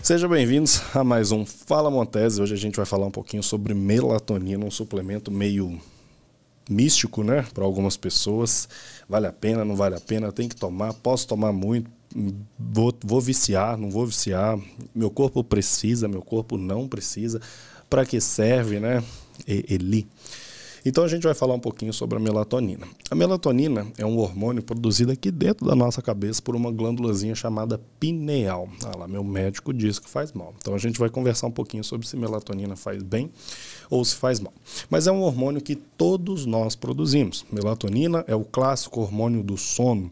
Sejam bem-vindos a mais um Fala Montese. Hoje a gente vai falar um pouquinho sobre melatonina, um suplemento meio místico, né, para algumas pessoas. Vale a pena, não vale a pena, tem que tomar, posso tomar muito, vou viciar, não vou viciar, meu corpo precisa, meu corpo não precisa, para que serve, né, Então a gente vai falar um pouquinho sobre a melatonina. A melatonina é um hormônio produzido aqui dentro da nossa cabeça por uma glândulazinha chamada pineal. Ah lá, meu médico diz que faz mal. Então a gente vai conversar um pouquinho sobre se melatonina faz bem ou se faz mal. Mas é um hormônio que todos nós produzimos. Melatonina é o clássico hormônio do sono.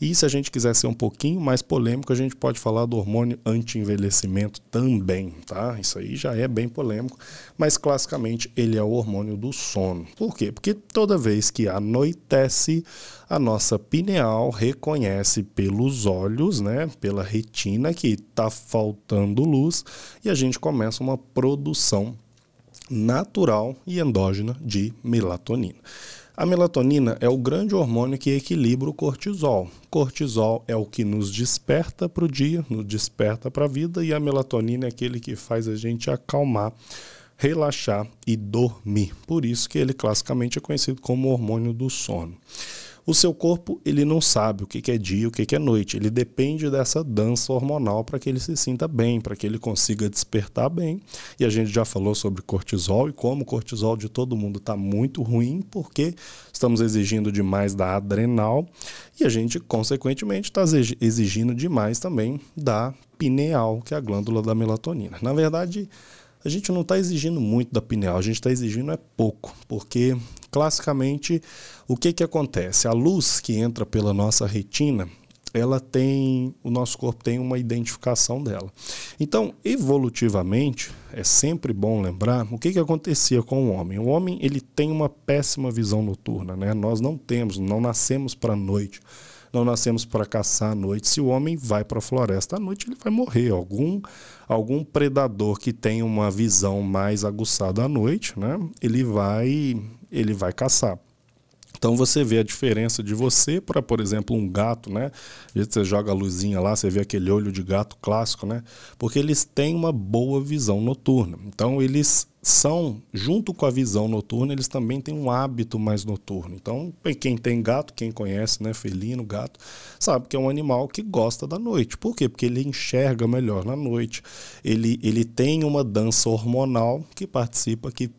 E se a gente quiser ser um pouquinho mais polêmico, a gente pode falar do hormônio anti-envelhecimento também, tá? Isso aí já é bem polêmico, mas classicamente ele é o hormônio do sono. Por quê? Porque toda vez que anoitece, a nossa pineal reconhece pelos olhos, né, pela retina, que está faltando luz, e a gente começa uma produção natural e endógena de melatonina. A melatonina é o grande hormônio que equilibra o cortisol. Cortisol é o que nos desperta para o dia, nos desperta para a vida, e a melatonina é aquele que faz a gente acalmar, relaxar e dormir. Por isso que ele classicamente é conhecido como hormônio do sono. O seu corpo, ele não sabe o que é dia e o que é noite. Ele depende dessa dança hormonal para que ele se sinta bem, para que ele consiga despertar bem. E a gente já falou sobre cortisol e como o cortisol de todo mundo está muito ruim, porque estamos exigindo demais da adrenal e a gente, consequentemente, está exigindo demais também da pineal, que é a glândula da melatonina. Na verdade, a gente não está exigindo muito da pineal, a gente está exigindo pouco, porque classicamente o que acontece? A luz que entra pela nossa retina, o nosso corpo tem uma identificação dela. Então, evolutivamente, é sempre bom lembrar o que acontecia com o homem. O homem, ele tem uma péssima visão noturna, né? Nós não nascemos para a noite. Não nascemos para caçar à noite. Se o homem vai para a floresta à noite, ele vai morrer. Algum predador que tem uma visão mais aguçada à noite, né? Ele vai caçar. Então você vê a diferença de você para, por exemplo, um gato, né? Às vezes você joga a luzinha lá, você vê aquele olho de gato clássico, né? Porque eles têm uma boa visão noturna. Então eles são, junto com a visão noturna, eles também têm um hábito mais noturno. Então quem tem gato, quem conhece, né, felino, gato, sabe que é um animal que gosta da noite. Por quê? Porque ele enxerga melhor na noite. Ele tem uma dança hormonal que participa, que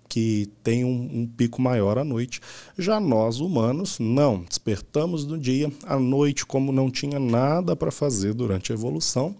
tem um pico maior à noite. Já nós, humanos, não. Despertamos no dia, à noite, como não tinha nada para fazer durante a evolução,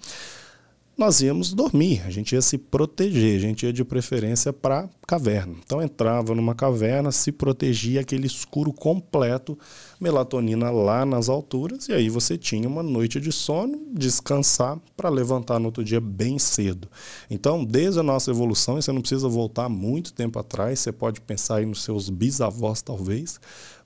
nós íamos dormir, a gente ia se proteger, a gente ia de preferência para caverna. Então entrava numa caverna, se protegia, aquele escuro completo, melatonina lá nas alturas, e aí você tinha uma noite de sono, descansar para levantar no outro dia bem cedo. Então, desde a nossa evolução, você não precisa voltar muito tempo atrás, você pode pensar aí nos seus bisavós talvez,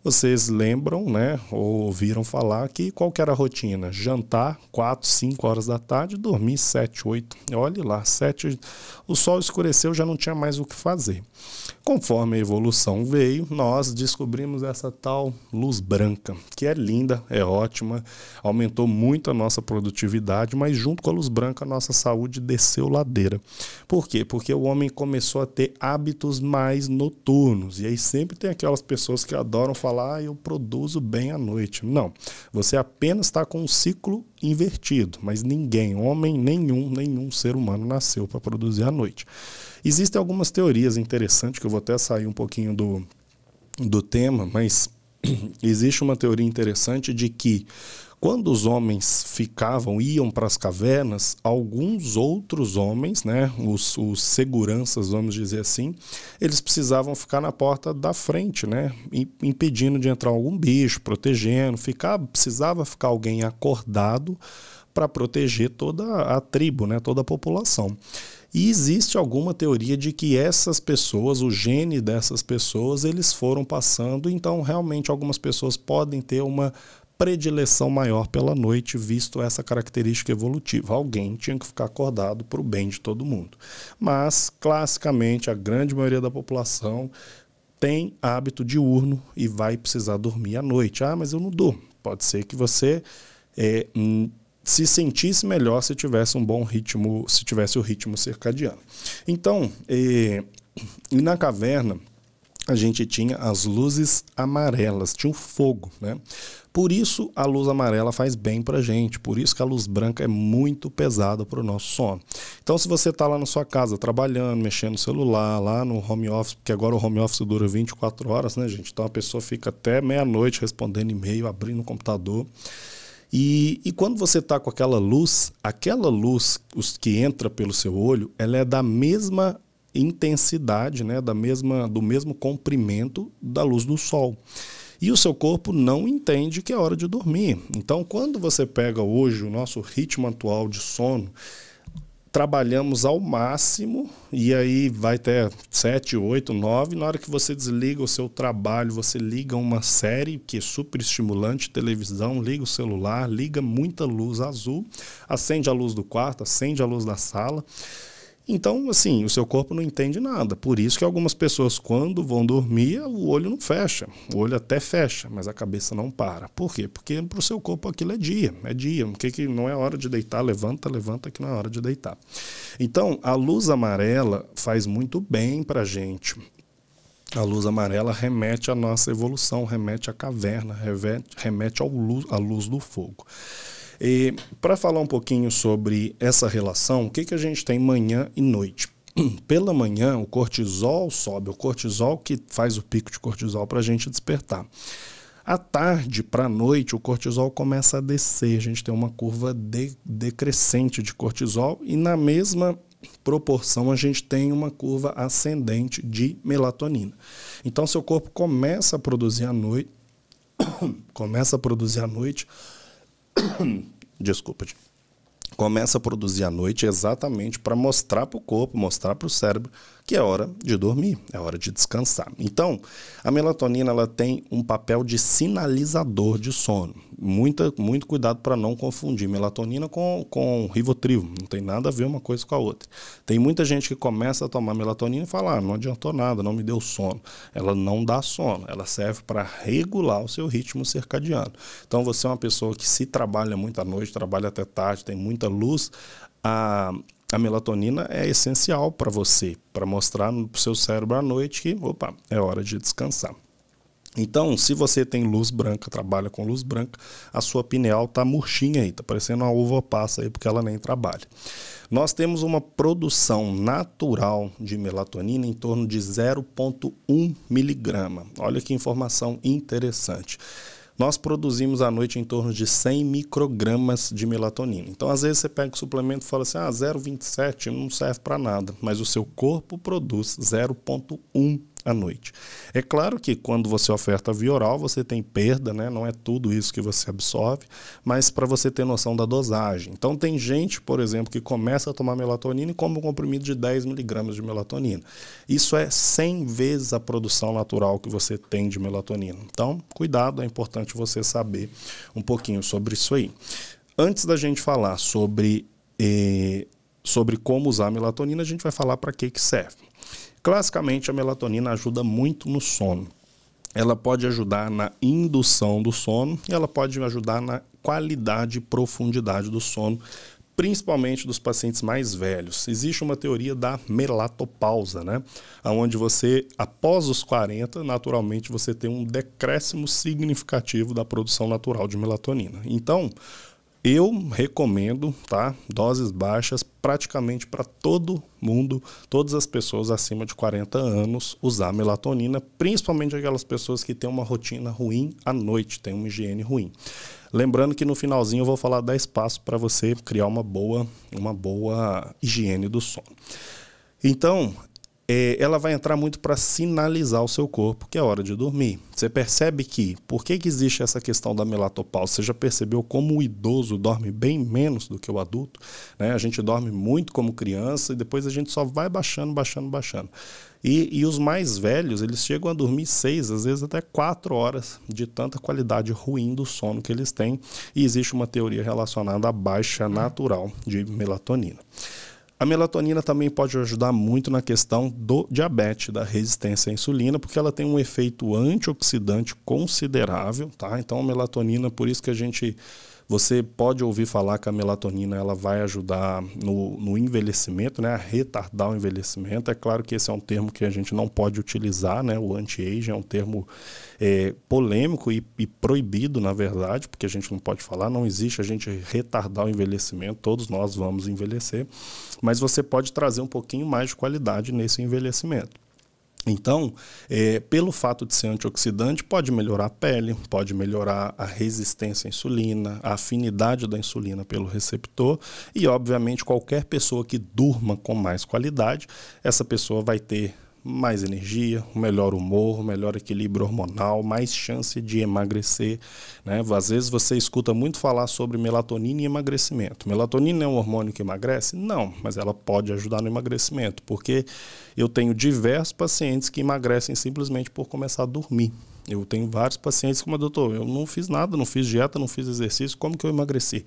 vocês lembram, né, ou ouviram falar que qual que era a rotina? Jantar 4, 5 horas da tarde, dormir 7, 8. Olhe lá, 7, o sol escureceu, já não tinha mais o que fazer. Conforme a evolução veio, nós descobrimos essa tal luz branca, que é linda, é ótima, aumentou muito a nossa produtividade, mas junto com a luz branca a nossa saúde desceu ladeira. Por quê? Porque o homem começou a ter hábitos mais noturnos, e aí sempre tem aquelas pessoas que adoram falar, eu produzo bem à noite. Não, você apenas está com um ciclo invertido, mas ninguém, homem nenhum ser humano nasceu para produzir à noite. Existem algumas teorias interessantes, que eu vou até sair um pouquinho do tema, mas existe uma teoria interessante de que quando os homens iam para as cavernas, alguns outros homens, né, os seguranças, vamos dizer assim, eles precisavam ficar na porta da frente, né, impedindo de entrar algum bicho, protegendo, precisava ficar alguém acordado para proteger toda a tribo, né, toda a população. E existe alguma teoria de que essas pessoas, o gene dessas pessoas, eles foram passando, então realmente algumas pessoas podem ter uma predileção maior pela noite, visto essa característica evolutiva. Alguém tinha que ficar acordado para o bem de todo mundo. Mas, classicamente, a grande maioria da população tem hábito diurno e vai precisar dormir à noite. Ah, mas eu não durmo. Pode ser que você se sentisse melhor se tivesse um bom ritmo, se tivesse o ritmo circadiano. Então, e na caverna, a gente tinha as luzes amarelas, tinha o fogo, né? Por isso a luz amarela faz bem pra gente, por isso que a luz branca é muito pesada para o nosso sono. Então se você está lá na sua casa trabalhando, mexendo no celular, lá no home office, porque agora o home office dura 24 horas, né, gente? Então a pessoa fica até meia-noite respondendo e-mail, abrindo o computador. E quando você está com aquela luz que entra pelo seu olho, ela é da mesma intensidade, né, do mesmo comprimento da luz do sol. E o seu corpo não entende que é hora de dormir. Então, quando você pega hoje o nosso ritmo atual de sono, trabalhamos ao máximo e aí vai até 7, 8, 9. Na hora que você desliga o seu trabalho, você liga uma série que é super estimulante, televisão, liga o celular, liga muita luz azul, acende a luz do quarto, acende a luz da sala. Então, assim, o seu corpo não entende nada. Por isso que algumas pessoas, quando vão dormir, o olho não fecha. O olho até fecha, mas a cabeça não para. Por quê? Porque para o seu corpo aquilo é dia. É dia. O que não é hora de deitar? Levanta, levanta, que não é hora de deitar. Então, a luz amarela faz muito bem para a gente. A luz amarela remete à nossa evolução, remete à caverna, remete à luz do fogo. E para falar um pouquinho sobre essa relação, o que a gente tem manhã e noite? Pela manhã, o cortisol sobe, o cortisol que faz o pico de cortisol para a gente despertar. À tarde para a noite, o cortisol começa a descer, a gente tem uma curva decrescente de cortisol e na mesma proporção a gente tem uma curva ascendente de melatonina. Então, seu corpo começa a produzir à noite, começa a produzir à noite exatamente para mostrar para o corpo, mostrar para o cérebro que é hora de dormir, é hora de descansar. Então, a melatonina ela tem um papel de sinalizador de sono. Muito cuidado para não confundir melatonina com Rivotril. Não tem nada a ver uma coisa com a outra. Tem muita gente que começa a tomar melatonina e fala, não adiantou nada, não me deu sono. Ela não dá sono, ela serve para regular o seu ritmo circadiano. Então, você é uma pessoa que se trabalha muito à noite, trabalha até tarde, tem muita luz, a melatonina é essencial para você, para mostrar para o seu cérebro à noite que, opa, é hora de descansar. Então, se você tem luz branca, trabalha com luz branca, a sua pineal está murchinha aí, está parecendo uma uva passa aí, porque ela nem trabalha. Nós temos uma produção natural de melatonina em torno de 0,1 miligrama. Olha que informação interessante. Nós produzimos à noite em torno de 100 microgramas de melatonina. Então, às vezes, você pega o suplemento e fala assim, 0,27 não serve para nada, mas o seu corpo produz 0,1 à noite. É claro que quando você oferta via oral, você tem perda, né? Não é tudo isso que você absorve, mas para você ter noção da dosagem. Então, tem gente, por exemplo, que começa a tomar melatonina e come um comprimido de 10 miligramas de melatonina. Isso é 100 vezes a produção natural que você tem de melatonina. Então, cuidado, é importante você saber um pouquinho sobre isso aí. Antes da gente falar sobre como usar a melatonina, a gente vai falar para que serve. Classicamente, a melatonina ajuda muito no sono. Ela pode ajudar na indução do sono e ela pode ajudar na qualidade e profundidade do sono, principalmente dos pacientes mais velhos. Existe uma teoria da melatopausa, né? Onde você, após os 40, naturalmente você tem um decréscimo significativo da produção natural de melatonina. Então, eu recomendo, tá, doses baixas praticamente para todo mundo, todas as pessoas acima de 40 anos usar melatonina, principalmente aquelas pessoas que têm uma rotina ruim à noite, têm uma higiene ruim. Lembrando que no finalzinho eu vou falar 10 passos para você criar uma boa higiene do sono. Então, ela vai entrar muito para sinalizar o seu corpo que é hora de dormir. Você percebe que, por que existe essa questão da melatopausa? Você já percebeu como o idoso dorme bem menos do que o adulto? Né? A gente dorme muito como criança e depois a gente só vai baixando. E os mais velhos, eles chegam a dormir 6, às vezes até 4 horas de tanta qualidade ruim do sono que eles têm. E existe uma teoria relacionada à baixa natural de melatonina. A melatonina também pode ajudar muito na questão do diabetes, da resistência à insulina, porque ela tem um efeito antioxidante considerável, tá? Então a melatonina, por isso que a gente Você pode ouvir falar que a melatonina ela vai ajudar no envelhecimento, né, a retardar o envelhecimento. É claro que esse é um termo que a gente não pode utilizar, né, o anti-aging é um termo polêmico e proibido, na verdade, porque a gente não pode falar, não existe a gente retardar o envelhecimento, todos nós vamos envelhecer, mas você pode trazer um pouquinho mais de qualidade nesse envelhecimento. Então, pelo fato de ser antioxidante, pode melhorar a pele, pode melhorar a resistência à insulina, a afinidade da insulina pelo receptor e, obviamente, qualquer pessoa que durma com mais qualidade, essa pessoa vai ter mais energia, melhor humor, melhor equilíbrio hormonal, mais chance de emagrecer, né? Às vezes você escuta muito falar sobre melatonina e emagrecimento. Melatonina é um hormônio que emagrece? Não, mas ela pode ajudar no emagrecimento, porque eu tenho diversos pacientes que emagrecem simplesmente por começar a dormir. Eu tenho vários pacientes que, doutor, eu não fiz nada, não fiz dieta, não fiz exercício, como que eu emagreci?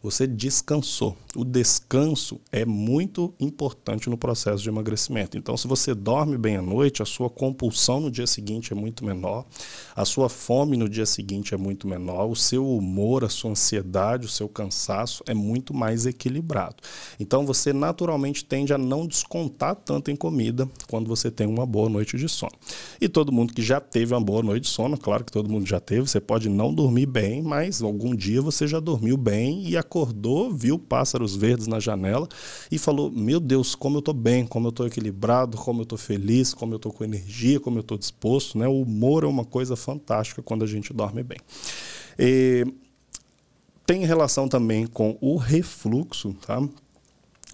Você descansou. O descanso é muito importante no processo de emagrecimento. Então, se você dorme bem à noite, a sua compulsão no dia seguinte é muito menor, a sua fome no dia seguinte é muito menor, o seu humor, a sua ansiedade, o seu cansaço é muito mais equilibrado. Então, você naturalmente tende a não descontar tanto em comida quando você tem uma boa noite de sono. E todo mundo que já teve uma boa noite de sono, claro que todo mundo já teve, você pode não dormir bem, mas algum dia você já dormiu bem e acordou, viu pássaros verdes na janela e falou, meu Deus, como eu estou bem, como eu estou equilibrado, como eu estou feliz, como eu estou com energia, como eu estou disposto, né? O humor é uma coisa fantástica quando a gente dorme bem. Tem relação também com o refluxo, tá?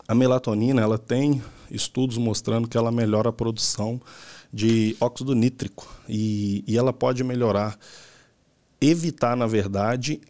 A melatonina, ela tem estudos mostrando que ela melhora a produção de óxido nítrico e ela pode evitar, na verdade,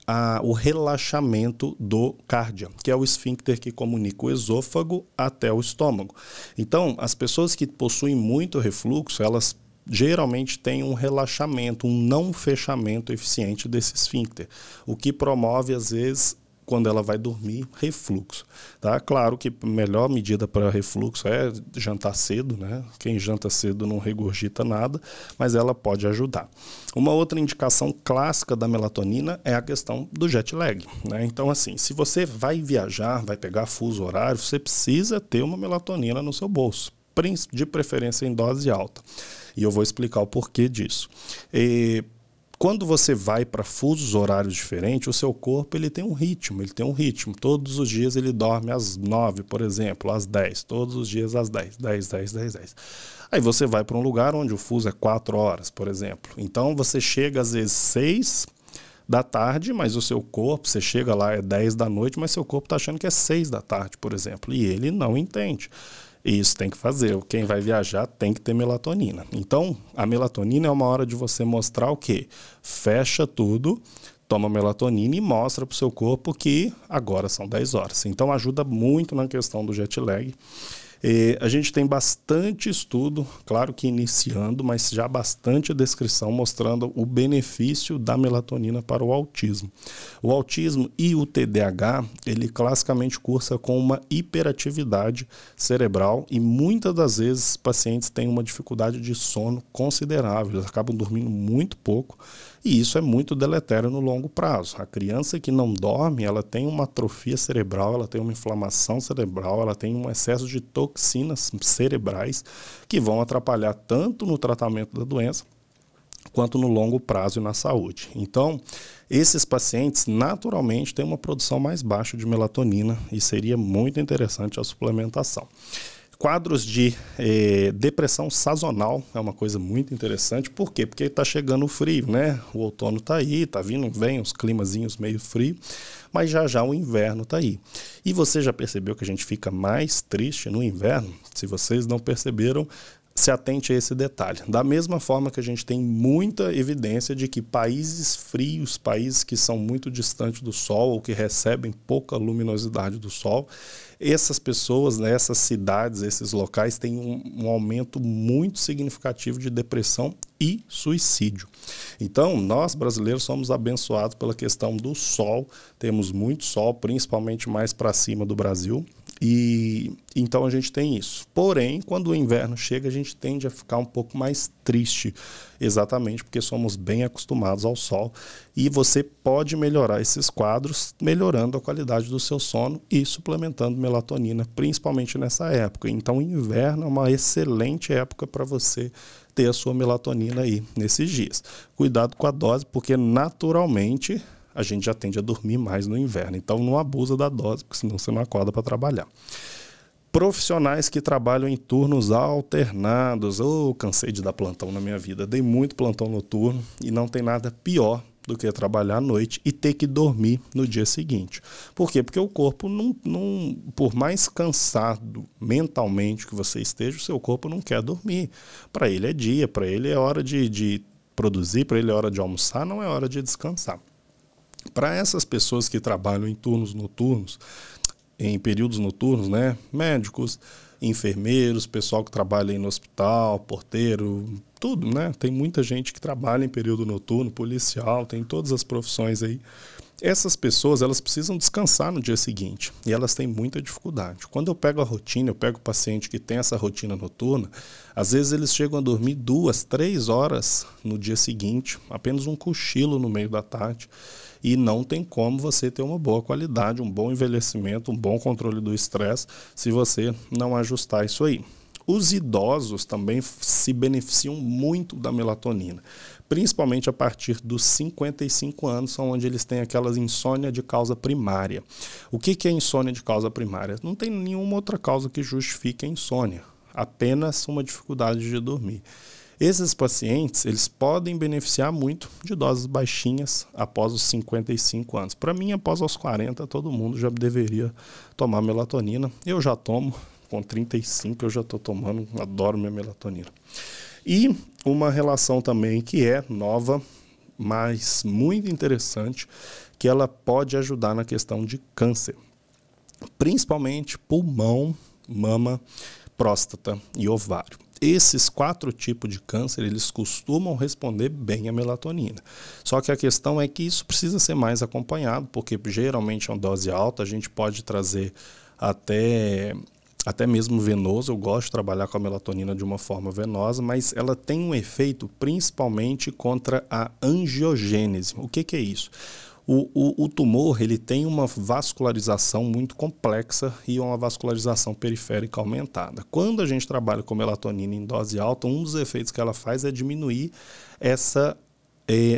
o relaxamento do cárdia, que é o esfíncter que comunica o esôfago até o estômago. Então, as pessoas que possuem muito refluxo, elas geralmente têm um relaxamento, um não fechamento eficiente desse esfíncter, o que promove, às vezes, quando ela vai dormir, refluxo. Tá? Claro que a melhor medida para refluxo é jantar cedo, né? Quem janta cedo não regurgita nada, mas ela pode ajudar. Uma outra indicação clássica da melatonina é a questão do jet lag, né? Então, assim, se você vai viajar, vai pegar fuso horário, você precisa ter uma melatonina no seu bolso, de preferência em dose alta. E eu vou explicar o porquê disso. Quando você vai para fusos horários diferentes, o seu corpo ele tem um ritmo. Todos os dias ele dorme às 9, por exemplo, às 10. Todos os dias às 10. 10, 10, 10, 10. Aí você vai para um lugar onde o fuso é 4 horas, por exemplo. Então você chega às vezes 6 da tarde, mas o seu corpo, você chega lá, é 10 da noite, mas seu corpo está achando que é 6 da tarde, por exemplo. E ele não entende. Isso tem que fazer. Quem vai viajar tem que ter melatonina. Então, a melatonina é uma hora de você mostrar o quê? Fecha tudo, toma melatonina e mostra para o seu corpo que agora são 10 horas. Então, ajuda muito na questão do jet lag. A gente tem bastante estudo, claro que iniciando, mas já bastante descrição mostrando o benefício da melatonina para o autismo. O autismo e o TDAH, ele classicamente cursa com uma hiperatividade cerebral e muitas das vezes pacientes têm uma dificuldade de sono considerável, eles acabam dormindo muito pouco e isso é muito deletério no longo prazo. A criança que não dorme, ela tem uma atrofia cerebral, ela tem uma inflamação cerebral, ela tem um excesso de toxinas cerebrais que vão atrapalhar tanto no tratamento da doença quanto no longo prazo e na saúde. Então, esses pacientes naturalmente têm uma produção mais baixa de melatonina e seria muito interessante a suplementação. Quadros de depressão sazonal é uma coisa muito interessante. Por quê? Porque está chegando o frio, né? O outono está aí, vem uns climazinhos meio frio, mas já o inverno está aí. E você já percebeu que a gente fica mais triste no inverno? Se vocês não perceberam, se atente a esse detalhe. Da mesma forma que a gente tem muita evidência de que países frios, países que são muito distantes do sol ou que recebem pouca luminosidade do sol, essas pessoas, né, essas cidades, esses locais têm um aumento muito significativo de depressão e suicídio. Então, nós brasileiros somos abençoados pela questão do sol, temos muito sol, principalmente mais para cima do Brasil, E então a gente tem isso. Porém, quando o inverno chega, a gente tende a ficar um pouco mais triste, exatamente porque somos bem acostumados ao sol. E você pode melhorar esses quadros melhorando a qualidade do seu sono e suplementando melatonina, principalmente nessa época. Então, o inverno é uma excelente época para você ter a sua melatonina aí nesses dias. Cuidado com a dose, porque naturalmente a gente já tende a dormir mais no inverno. Então não abusa da dose, porque senão você não acorda para trabalhar. Profissionais que trabalham em turnos alternados. Cansei de dar plantão na minha vida. Dei muito plantão noturno e não tem nada pior do que trabalhar à noite e ter que dormir no dia seguinte. Por quê? Porque o corpo, por mais cansado mentalmente que você esteja, o seu corpo não quer dormir. Para ele é dia, para ele é hora de produzir, para ele é hora de almoçar, não é hora de descansar. Para essas pessoas que trabalham em turnos noturnos, em períodos noturnos, né? Médicos, enfermeiros, pessoal que trabalha aí no hospital, porteiro, tudo, né? Tem muita gente que trabalha em período noturno, policial, tem todas as profissões aí. Essas pessoas, elas precisam descansar no dia seguinte e elas têm muita dificuldade. Quando eu pego a rotina, eu pego o paciente que tem essa rotina noturna, às vezes eles chegam a dormir 2, 3 horas no dia seguinte, apenas um cochilo no meio da tarde, e não tem como você ter uma boa qualidade, um bom envelhecimento, um bom controle do estresse, se você não ajustar isso aí. Os idosos também se beneficiam muito da melatonina, principalmente a partir dos 55 anos, são onde eles têm aquelas insônia de causa primária. O que é insônia de causa primária? Não tem nenhuma outra causa que justifique a insônia, apenas uma dificuldade de dormir. Esses pacientes, eles podem beneficiar muito de doses baixinhas após os 55 anos. Para mim, após os 40, todo mundo já deveria tomar melatonina. Eu já tomo, com 35 eu já estou tomando, adoro minha melatonina. E uma relação também que é nova, mas muito interessante, que ela pode ajudar na questão de câncer. Principalmente pulmão, mama, próstata e ovário. Esses 4 tipos de câncer, eles costumam responder bem à melatonina. Só que a questão é que isso precisa ser mais acompanhado, porque geralmente é uma dose alta, a gente pode trazer até mesmo venoso. Eu gosto de trabalhar com a melatonina de uma forma venosa, mas ela tem um efeito principalmente contra a angiogênese. O que é isso? O tumor, ele tem uma vascularização muito complexa e uma vascularização periférica aumentada. Quando a gente trabalha com melatonina em dose alta, um dos efeitos que ela faz é diminuir essa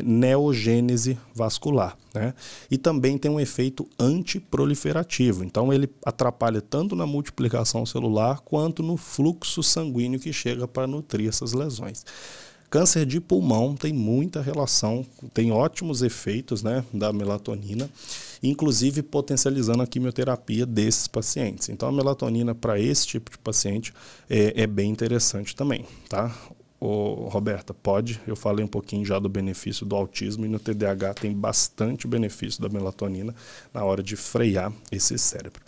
neogênese vascular, né? E também tem um efeito antiproliferativo. Então ele atrapalha tanto na multiplicação celular quanto no fluxo sanguíneo que chega para nutrir essas lesões. Câncer de pulmão tem muita relação, tem ótimos efeitos, né, da melatonina, inclusive potencializando a quimioterapia desses pacientes. Então a melatonina para esse tipo de paciente é bem interessante também, tá? Roberta, pode? Eu falei um pouquinho já do benefício do autismo, e no TDAH tem bastante benefício da melatonina na hora de frear esse cérebro.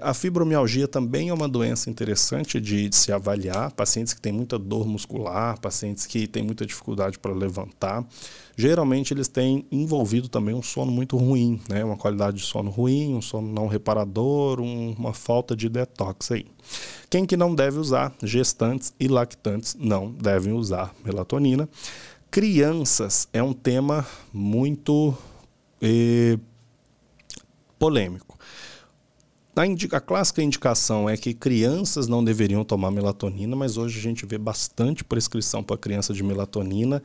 A fibromialgia também é uma doença interessante de se avaliar. Pacientes que têm muita dor muscular, pacientes que têm muita dificuldade para levantar, geralmente eles têm envolvido também um sono muito ruim, né? Uma qualidade de sono ruim, um sono não reparador, uma falta de detox aí. Quem que não deve usar? Gestantes e lactantes não devem usar melatonina. Crianças é um tema muito polêmico. A clássica indicação é que crianças não deveriam tomar melatonina, mas hoje a gente vê bastante prescrição para criança de melatonina.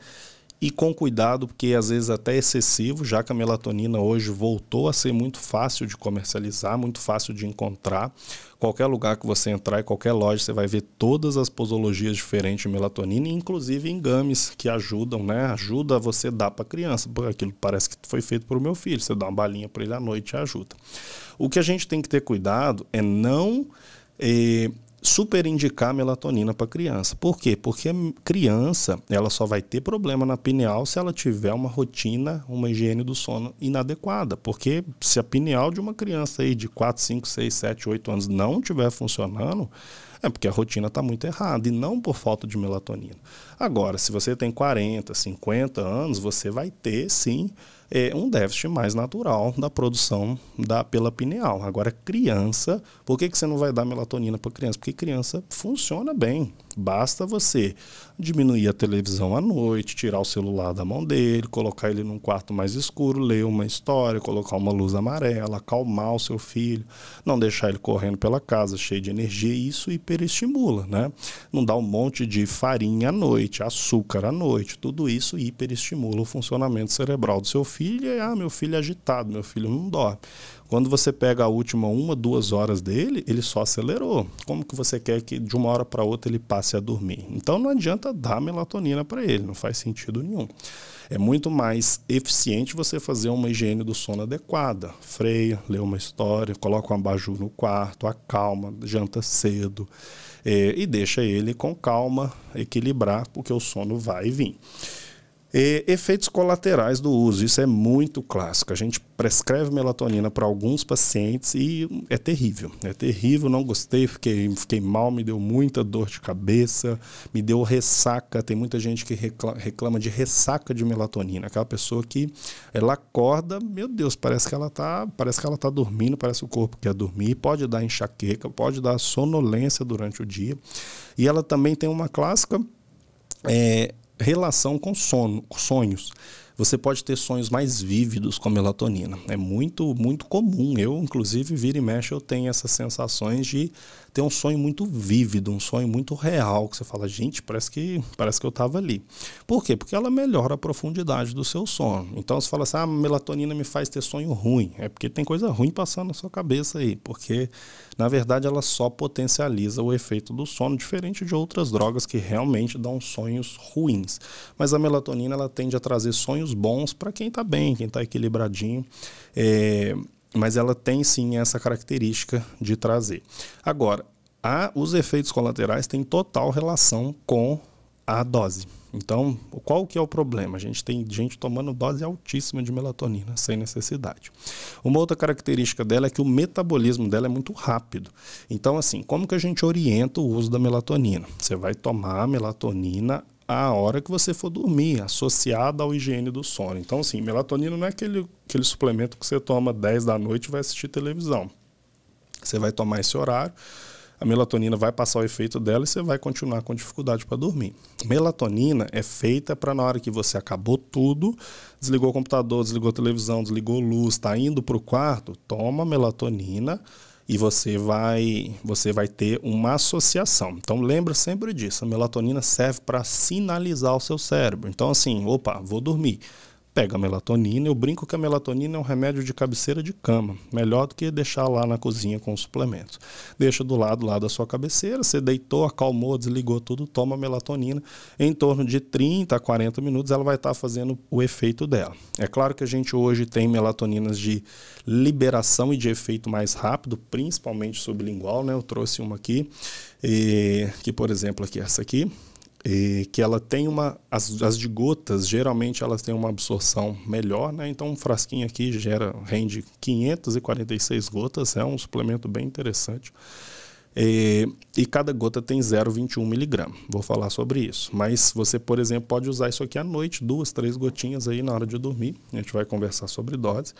E com cuidado, porque às vezes até excessivo, já que a melatonina hoje voltou a ser muito fácil de comercializar, muito fácil de encontrar. Qualquer lugar que você entrar, em qualquer loja, você vai ver todas as posologias diferentes de melatonina, inclusive em games que ajudam, né? Ajuda você dar para a criança, porque aquilo parece que foi feito para o meu filho. Você dá uma balinha para ele à noite e ajuda. O que a gente tem que ter cuidado é não super indicar melatonina para criança. Por quê? Porque a criança, ela só vai ter problema na pineal se ela tiver uma rotina, uma higiene do sono inadequada. Porque se a pineal de uma criança aí de 4, 5, 6, 7, 8 anos não estiver funcionando, é porque a rotina está muito errada e não por falta de melatonina. Agora, se você tem 40, 50 anos, você vai ter sim um déficit mais natural da produção pela pineal. Agora, criança, por que você não vai dar melatonina para criança? Porque criança funciona bem. Basta você diminuir a televisão à noite, tirar o celular da mão dele, colocar ele num quarto mais escuro, ler uma história, colocar uma luz amarela, acalmar o seu filho, não deixar ele correndo pela casa cheio de energia, e isso hiperestimula, né? Não dá um monte de farinha à noite, açúcar à noite, tudo isso hiperestimula o funcionamento cerebral do seu filho. E, meu filho é agitado, meu filho não dorme. Quando você pega a última 1, 2 horas dele, ele só acelerou. Como que você quer que de uma hora para outra ele passe a dormir? Então não adianta dar melatonina para ele, não faz sentido nenhum. É muito mais eficiente você fazer uma higiene do sono adequada. Freia, lê uma história, coloca um abajur no quarto, acalma, janta cedo e deixa ele com calma, equilibrar, porque o sono vai vir. Efeitos colaterais do uso, isso é muito clássico. A gente prescreve melatonina para alguns pacientes e é terrível, não gostei, fiquei mal, me deu muita dor de cabeça, me deu ressaca. Tem muita gente que reclama de ressaca de melatonina, aquela pessoa que ela acorda, meu Deus, parece que ela tá dormindo, parece que o corpo quer dormir, pode dar enxaqueca, pode dar sonolência durante o dia. E ela também tem uma clássica relação com sonhos. Você pode ter sonhos mais vívidos com melatonina. É muito, muito comum. Eu, inclusive, vira e mexe, eu tenho essas sensações de ter um sonho muito vívido, um sonho muito real, que você fala, gente, parece que eu estava ali. Por quê? Porque ela melhora a profundidade do seu sono. Então, você fala assim, a melatonina me faz ter sonho ruim. É porque tem coisa ruim passando na sua cabeça aí, porque, na verdade, ela só potencializa o efeito do sono, diferente de outras drogas que realmente dão sonhos ruins. Mas a melatonina, ela tende a trazer sonhos bons para quem está bem, quem está equilibradinho, mas ela tem sim essa característica de trazer. Agora, os efeitos colaterais têm total relação com a dose. Então, qual que é o problema? A gente tem gente tomando dose altíssima de melatonina, sem necessidade. Uma outra característica dela é que o metabolismo dela é muito rápido. Então, assim, como que a gente orienta o uso da melatonina? Você vai tomar a melatonina a hora que você for dormir, associada ao higiene do sono. Então, assim, melatonina não é aquele suplemento que você toma 10 da noite e vai assistir televisão. Você vai tomar esse horário, a melatonina vai passar o efeito dela e você vai continuar com dificuldade para dormir. Melatonina é feita para na hora que você acabou tudo, desligou o computador, desligou a televisão, desligou a luz, está indo para o quarto, toma melatonina e você vai ter uma associação. Então lembra sempre disso, a melatonina serve para sinalizar o seu cérebro. Então assim, opa, vou dormir. Pega a melatonina, eu brinco que a melatonina é um remédio de cabeceira de cama, melhor do que deixar lá na cozinha com os suplementos. Deixa do lado lá da sua cabeceira, você deitou, acalmou, desligou tudo, toma a melatonina, em torno de 30 a 40 minutos ela vai estar fazendo o efeito dela. É claro que a gente hoje tem melatoninas de liberação e de efeito mais rápido, principalmente sublingual, né? Eu trouxe uma aqui, que por exemplo aqui, essa aqui, que ela tem as de gotas, geralmente elas têm uma absorção melhor, né? Então um frasquinho aqui rende 546 gotas, é um suplemento bem interessante. E cada gota tem 0,21 miligramas. Vou falar sobre isso. Mas você, por exemplo, pode usar isso aqui à noite, 2, 3 gotinhas aí na hora de dormir. A gente vai conversar sobre dose.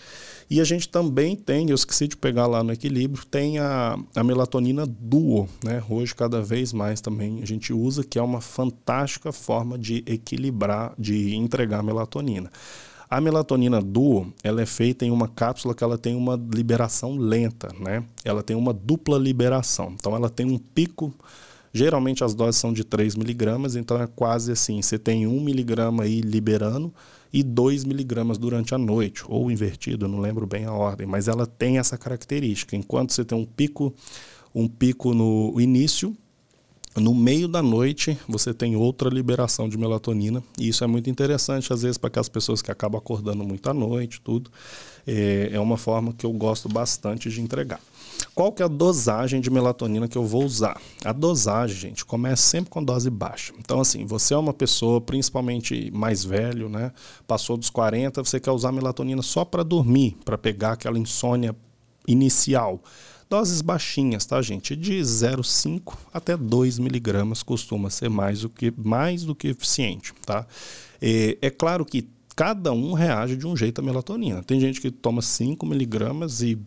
E a gente também tem, eu esqueci de pegar lá no equilíbrio, tem a melatonina duo, né? Hoje, cada vez mais também a gente usa, que é uma fantástica forma de equilibrar, de entregar melatonina. A melatonina duo, ela é feita em uma cápsula que ela tem uma liberação lenta, né? Ela tem uma dupla liberação. Então ela tem um pico, geralmente as doses são de 3 miligramas, então é quase assim, você tem 1 miligrama aí liberando e 2 miligramas durante a noite, ou invertido, eu não lembro bem a ordem, mas ela tem essa característica. Enquanto você tem um pico no início, no meio da noite você tem outra liberação de melatonina, e isso é muito interessante às vezes para aquelas pessoas que acabam acordando muito à noite, tudo. É uma forma que eu gosto bastante de entregar. Qual que é a dosagem de melatonina que eu vou usar? A dosagem, gente, começa sempre com dose baixa. Então assim, você é uma pessoa principalmente mais velho, né? Passou dos 40, você quer usar melatonina só para dormir, para pegar aquela insônia inicial. Doses baixinhas, tá, gente? De 0,5 até 2 miligramas costuma ser mais do que eficiente, tá? É claro que cada um reage de um jeito à melatonina. Tem gente que toma 5 miligramas e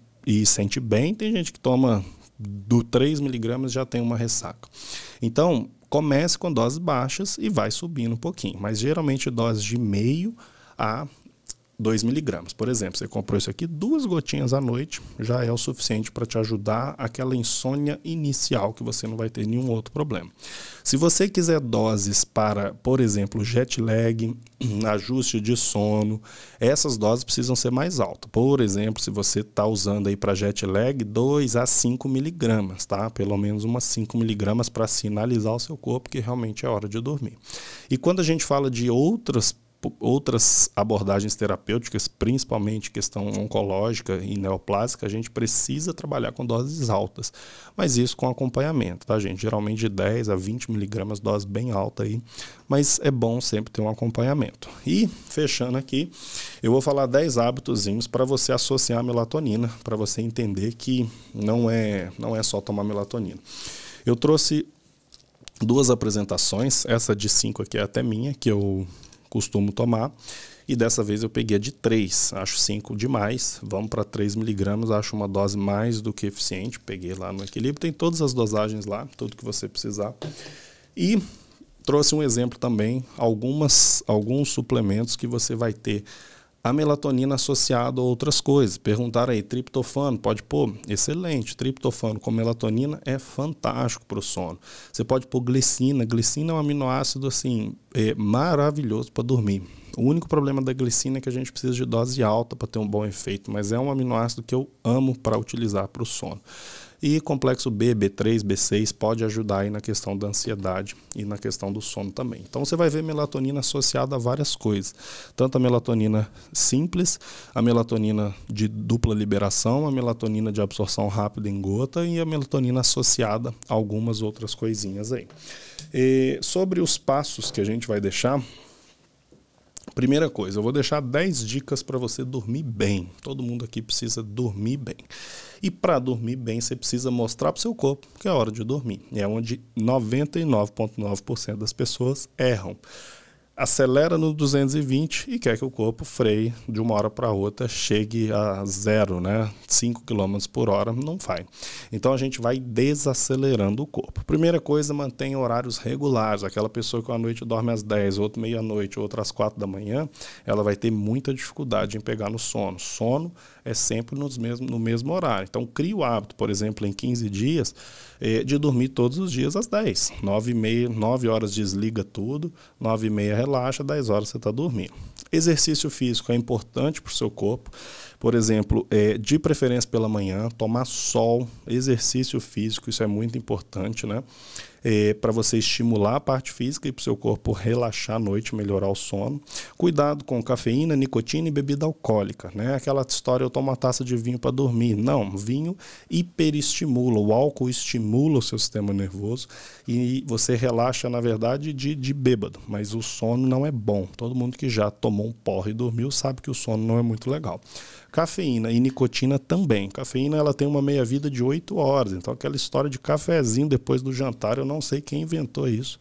sente bem, tem gente que toma do 3 miligramas já tem uma ressaca. Então, comece com doses baixas e vai subindo um pouquinho, mas geralmente doses de meio a 2 miligramas. Por exemplo, você comprou isso aqui, 2 gotinhas à noite já é o suficiente para te ajudar aquela insônia inicial, que você não vai ter nenhum outro problema. Se você quiser doses para, por exemplo, jet lag, ajuste de sono, essas doses precisam ser mais altas. Por exemplo, se você está usando aí para jet lag, 2 a 5 miligramas, tá? Pelo menos umas 5 miligramas para sinalizar ao seu corpo que realmente é hora de dormir. E quando a gente fala de outras abordagens terapêuticas, principalmente questão oncológica e neoplásica, a gente precisa trabalhar com doses altas, mas isso com acompanhamento, tá, gente? Geralmente de 10 a 20 miligramas, dose bem alta aí, mas é bom sempre ter um acompanhamento. E, fechando aqui, eu vou falar 10 hábitozinhos para você associar a melatonina, para você entender que não é só tomar melatonina. Eu trouxe 2 apresentações, essa de 5 aqui é até minha, que eu costumo tomar, e dessa vez eu peguei a de 3, acho 5 demais, vamos para 3 miligramas, acho uma dose mais do que eficiente, peguei lá no equilíbrio, tem todas as dosagens lá, tudo que você precisar, e trouxe um exemplo também, alguns suplementos que você vai ter a melatonina associada a outras coisas. Perguntaram aí, triptofano, pode pôr? Excelente, triptofano com melatonina é fantástico para o sono. Você pode pôr glicina, glicina é um aminoácido assim, maravilhoso para dormir. O único problema da glicina é que a gente precisa de dose alta para ter um bom efeito, mas é um aminoácido que eu amo para utilizar para o sono. E complexo B, B3, B6 pode ajudar aí na questão da ansiedade e na questão do sono também. Então você vai ver melatonina associada a várias coisas. Tanto a melatonina simples, a melatonina de dupla liberação, a melatonina de absorção rápida em gota e a melatonina associada a algumas outras coisinhas aí. E sobre os passos que a gente vai deixar, primeira coisa, eu vou deixar 10 dicas para você dormir bem. Todo mundo aqui precisa dormir bem. E para dormir bem, você precisa mostrar para o seu corpo que é hora de dormir. É onde 99,9% das pessoas erram. Acelera no 220 e quer que o corpo freie de uma hora para outra, chegue a 0, né? 5 km por hora, não vai. Então a gente vai desacelerando o corpo. Primeira coisa, mantenha horários regulares. Aquela pessoa que à noite dorme às 10, outra meia-noite, outra às 4 da manhã, ela vai ter muita dificuldade em pegar no sono. Sono é sempre no mesmo horário. Então crie o hábito, por exemplo, em 15 dias, de dormir todos os dias às 10. 9h30, 9 horas desliga tudo, 9h30 relaxa, 10 horas você está dormindo. Exercício físico é importante para o seu corpo. Por exemplo, de preferência pela manhã, tomar sol, exercício físico, isso é muito importante, né? Para você estimular a parte física e para o seu corpo relaxar à noite, melhorar o sono. Cuidado com cafeína, nicotina e bebida alcoólica, né? Aquela história, eu tomo uma taça de vinho para dormir. Não, vinho hiperestimula, o álcool estimula o seu sistema nervoso e você relaxa, na verdade, de bêbado, mas o sono não é bom. Todo mundo que já tomou um porre e dormiu sabe que o sono não é muito legal. Cafeína e nicotina também. Cafeína, ela tem uma meia-vida de 8 horas. Então, aquela história de cafezinho depois do jantar, eu não sei quem inventou isso.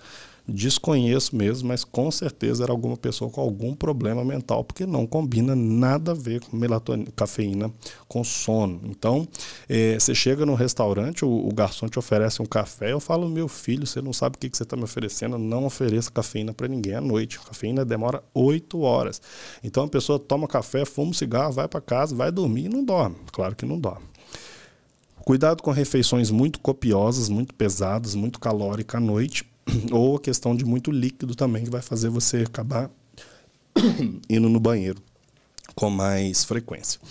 Desconheço mesmo, mas com certeza era alguma pessoa com algum problema mental, porque não combina nada a ver com melatonina, cafeína com sono. Então, você chega no restaurante, o garçom te oferece um café, eu falo, meu filho, você não sabe o que você está me oferecendo, não ofereça cafeína para ninguém à noite. A cafeína demora 8 horas. Então, a pessoa toma café, fuma um cigarro, vai para casa, vai dormir e não dorme. Claro que não dorme. Cuidado com refeições muito copiosas, muito pesadas, muito calóricas à noite, ou a questão de muito líquido também, que vai fazer você acabar indo no banheiro com mais frequência.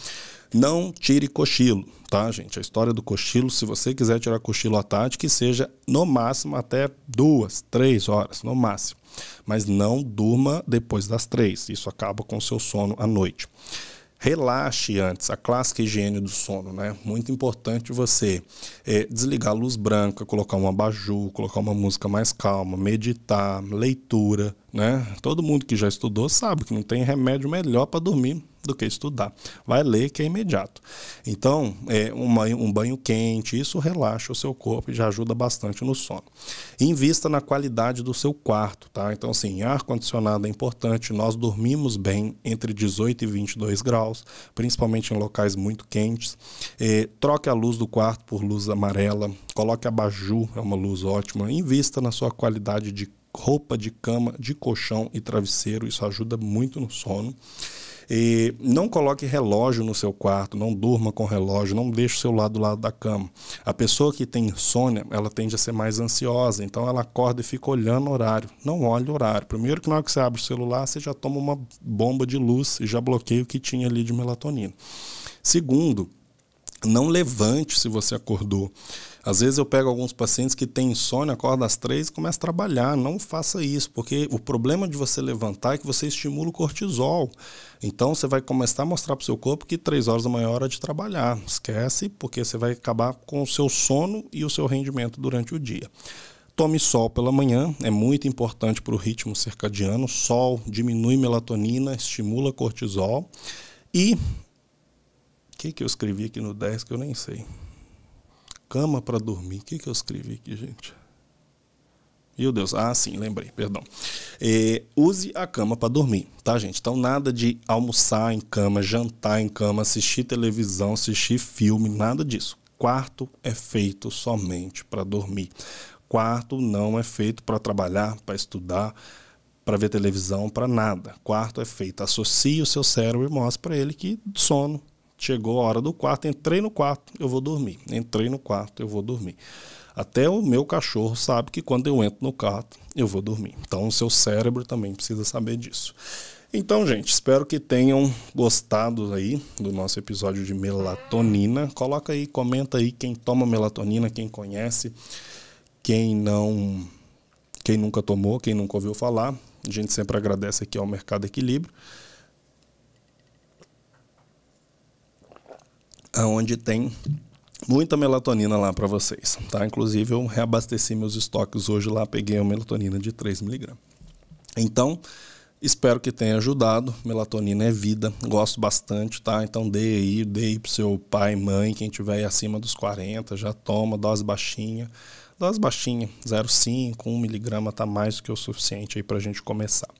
Não tire cochilo, tá, gente? A história do cochilo, se você quiser tirar cochilo à tarde, que seja no máximo até 2, 3 horas, no máximo. Mas não durma depois das 3, isso acaba com o seu sono à noite. Relaxe antes, a clássica higiene do sono, né? Muito importante você desligar a luz branca, colocar um abajur, colocar uma música mais calma, meditar, leitura, né? Todo mundo que já estudou sabe que não tem remédio melhor para dormir do que estudar. Vai ler que é imediato. Então, um banho quente, isso relaxa o seu corpo e já ajuda bastante no sono. Invista na qualidade do seu quarto, tá? Então, assim, ar-condicionado é importante. Nós dormimos bem entre 18 e 22 graus, principalmente em locais muito quentes. Troque a luz do quarto por luz amarela. Coloque abajur, é uma luz ótima. Invista na sua qualidade de roupa de cama, de colchão e travesseiro. Isso ajuda muito no sono. Não coloque relógio no seu quarto, não durma com relógio, não deixe o celular do lado da cama. A pessoa que tem insônia, ela tende a ser mais ansiosa, então ela acorda e fica olhando o horário. Não olhe o horário. Primeiro que na hora que você abre o celular, você já toma uma bomba de luz e já bloqueia o que tinha ali de melatonina. Segundo, não levante se você acordou. Às vezes eu pego alguns pacientes que têm insônia, acorda às 3 e começa a trabalhar. Não faça isso, porque o problema de você levantar é que você estimula o cortisol. Então você vai começar a mostrar para o seu corpo que 3 horas da manhã é hora de trabalhar. Esquece, porque você vai acabar com o seu sono e o seu rendimento durante o dia. Tome sol pela manhã, é muito importante para o ritmo circadiano. Sol diminui melatonina, estimula cortisol. E o que eu escrevi aqui no 10 que eu nem sei? Cama para dormir. O que eu escrevi aqui, gente? Meu Deus. Ah, sim, lembrei, perdão. Use a cama para dormir, tá, gente? Então, nada de almoçar em cama, jantar em cama, assistir televisão, assistir filme, nada disso. Quarto é feito somente para dormir. Quarto não é feito para trabalhar, para estudar, para ver televisão, para nada. Quarto é feito. Associe o seu cérebro e mostre para ele que sono. Chegou a hora do quarto, entrei no quarto, eu vou dormir. Entrei no quarto, eu vou dormir. Até o meu cachorro sabe que quando eu entro no quarto, eu vou dormir. Então o seu cérebro também precisa saber disso. Então, gente, espero que tenham gostado aí do nosso episódio de melatonina. Coloca aí, comenta aí quem toma melatonina, quem conhece, quem nunca tomou, quem nunca ouviu falar. A gente sempre agradece aqui ao Mercado Equilíbrio, onde tem muita melatonina lá para vocês, tá? Inclusive eu reabasteci meus estoques hoje lá, peguei uma melatonina de 3 mg. Então, espero que tenha ajudado. Melatonina é vida, gosto bastante, tá? Então dê aí pro seu pai, mãe, quem tiver aí acima dos 40, já toma, dose baixinha. Dose baixinha, 0,5, 1 mg tá mais do que o suficiente aí pra gente começar.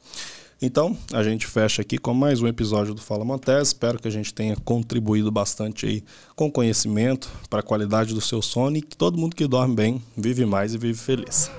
Então, a gente fecha aqui com mais um episódio do Fala Montese. Espero que a gente tenha contribuído bastante aí com conhecimento para a qualidade do seu sono e que todo mundo que dorme bem vive mais e vive feliz.